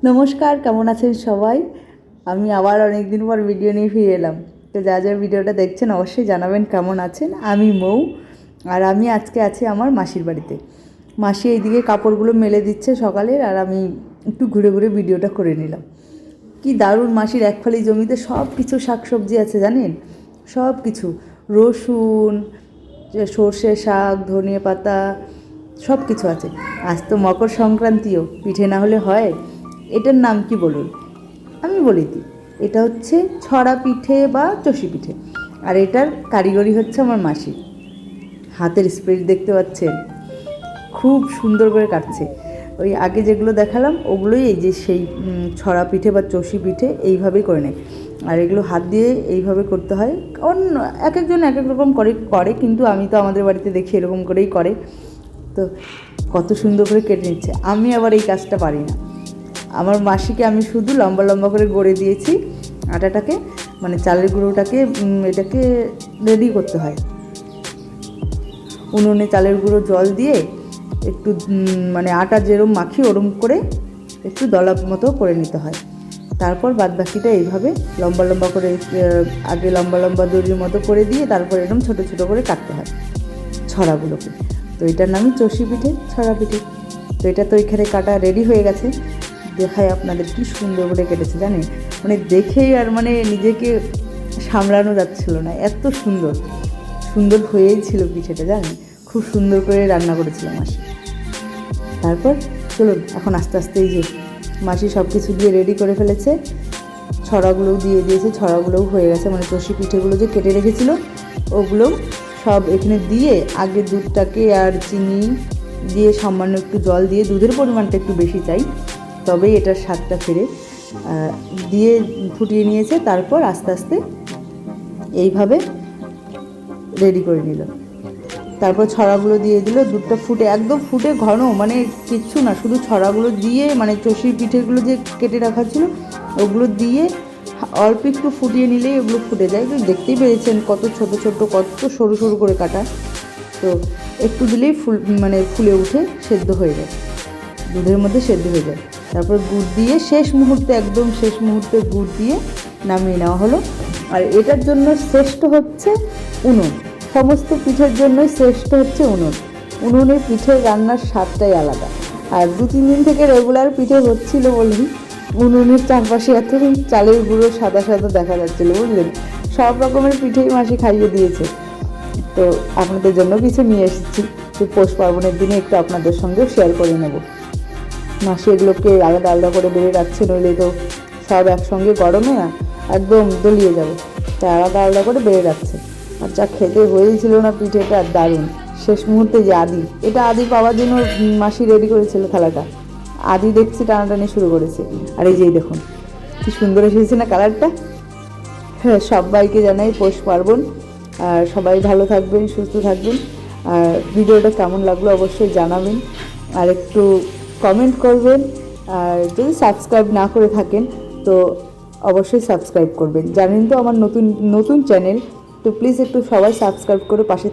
নমস্কার, কেমন আছেন সবাই? আমি আবার অনেক দিন পর ভিডিও নিয়ে ফিরে এলাম। তো যা ভিডিওটা দেখছেন অবশ্যই জানাবেন কেমন আছেন। আমি মৌ, আর আমি আজকে আছি আমার মাসির বাড়িতে। মাসি এইদিকে কাপড়গুলো মেলে দিচ্ছে সকালের, আর আমি একটু ঘুরে ঘুরে ভিডিওটা করে নিলাম। কি দারুণ, মাসির এক ফালি জমিতে সব কিছু শাকসবজি আছে জানেন, সব কিছু, রসুন, সর্ষে শাক, ধনিয়া পাতা, সব কিছু আছে। আজ তো মকর সংক্রান্তিও, পিঠে না হলে হয়? এটার নাম কি বলুন? আমি বলি দিই, এটা হচ্ছে ছড়া পিঠে বা চষি পিঠে। আর এটার কারিগরি হচ্ছে আমার মাসি। হাতের স্পিড দেখতে পাচ্ছেন, খুব সুন্দর করে কাটছে। ওই আগে যেগুলো দেখালাম ওগুলোই এই যে সেই ছড়া পিঠে বা চষি পিঠে এইভাবেই করে নেয়। আর এগুলো হাত দিয়ে এইভাবে করতে হয়। অন্য এক একজন এক এক রকম করে কিন্তু আমি তো আমাদের বাড়িতে দেখি এরকম করেই করে। তো কত সুন্দর করে কেটে নিচ্ছে। আমি আবার এই কাজটা পারি না। আমার মাসিকে আমি শুধু লম্বা লম্বা করে গড়ে দিয়েছি আটাটাকে, মানে চালের গুঁড়োটাকে, এটাকে রেডি করতে হয়। উনুনে চালের গুঁড়ো জল দিয়ে একটু মানে আটা যেরম মাখি ওরম করে একটু দলা মতো করে নিতে হয়। তারপর বাদবাকিটা এইভাবে লম্বা লম্বা করে, আগে লম্বা লম্বা দড়ির মতো করে দিয়ে তারপর এরকম ছোটো ছোটো করে কাটতে হয় ছড়াগুলোকে। তো এটার নামই চষি পিঠে, ছড়া পিঠে। তো এটা তো এখানে কাটা রেডি হয়ে গেছে। দেখায় আপনাদের কি সুন্দর করে কেটেছে জানেন, মানে দেখেই আর মানে নিজেকে সামলানো যাচ্ছিল না, এত সুন্দর সুন্দর হয়েই ছিল পিঠেটা জানেন। খুব সুন্দর করে রান্না করেছিলাম মাসি। তারপর চলুন এখন আস্তে আস্তে এই যে মাসি সব কিছু দিয়ে রেডি করে ফেলেছে, ছড়াগুলোও দিয়ে দিয়েছে, ছড়াগুলোও হয়ে গেছে, মানে চষি পিঠেগুলো যে কেটে রেখেছিল ওগুলোও সব এখানে দিয়ে আগে দুধটাকে আর চিনি দিয়ে সামান্য একটু জল দিয়ে, দুধের পরিমাণটা একটু বেশি চাই তবেই এটার স্বাদটা ফেরে, দিয়ে ফুটিয়ে নিয়েছে। তারপর আস্তে আস্তে এইভাবে রেডি করে নিল। তারপর ছড়াগুলো দিয়ে দিল, দুধটা ফুটে একদম ফুটে ঘন, মানে কিচ্ছু না, শুধু ছড়াগুলো দিয়ে, মানে চষির পিঠেগুলো যে কেটে রাখা ছিল ওগুলো দিয়ে অল্প একটু ফুটিয়ে নিলেই ওগুলো ফুটে যায়। তো দেখতেই পেরেছেন কত ছোট ছোট, কত সরু সরু করে কাটা। তো একটু দিলেই মানে ফুলে উঠে সেদ্ধ হয়ে যায়, দুধের মধ্যে সেদ্ধ হয়ে যায়। তারপর গুড় দিয়ে শেষ মুহূর্তে, একদম শেষ মুহূর্তে গুড় দিয়ে নামিয়ে নেওয়া হলো। আর এটার জন্য শ্রেষ্ঠ হচ্ছে উনুন, সমস্ত পিঠের জন্যই শ্রেষ্ঠ হচ্ছে উনুন। উনুনের পিঠের রান্নার স্বাদটাই আলাদা। আর 2-3 দিন থেকে রেগুলার পিঠে হচ্ছিল বলেই উনুনের চারপাশে এত চালের গুঁড়ো সাদা সাদা দেখা যাচ্ছিলো, বুঝলেন। সব রকমের পিঠেই মাসি খাইয়ে দিয়েছে। তো আপনাদের জন্য কিছু নিয়ে এসেছি, তো পৌষ পার্বণের দিনে একটু আপনাদের সঙ্গেও শেয়ার করে নেব। মাসি এগুলোকে আলাদা আলাদা করে বেড়ে রাখছে, নইলে তো সব একসঙ্গে গরমে না একদম দলিয়ে যাবে, তাই আলাদা আলাদা করে বেড়ে রাখছে। আর যা খেতে হয়েছিল না পিঠেটা, দারুণ। শেষ মুহূর্তে যে আদি, এটা আদি পাওয়ার জন্য মাসি রেডি করেছিল থালাটা, আদি দেখছি টানাটানি শুরু করেছে। আর এই যেই দেখুন কি সুন্দর এসেছে না কালারটা। হ্যাঁ, সবাইকে জানাই পৌষ পার্বণ, আর সবাই ভালো থাকবেন, সুস্থ থাকবেন। আর ভিডিওটা কেমন লাগলো অবশ্যই জানাবেন, আর একটু কমেন্ট করবেন। আর যদি সাবস্ক্রাইব না করে থাকেন তো অবশ্যই সাবস্ক্রাইব করবেন। জানেন তো আমার নতুন নতুন চ্যানেল, তো প্লিজ একটু সবাই সাবস্ক্রাইব করে পাশে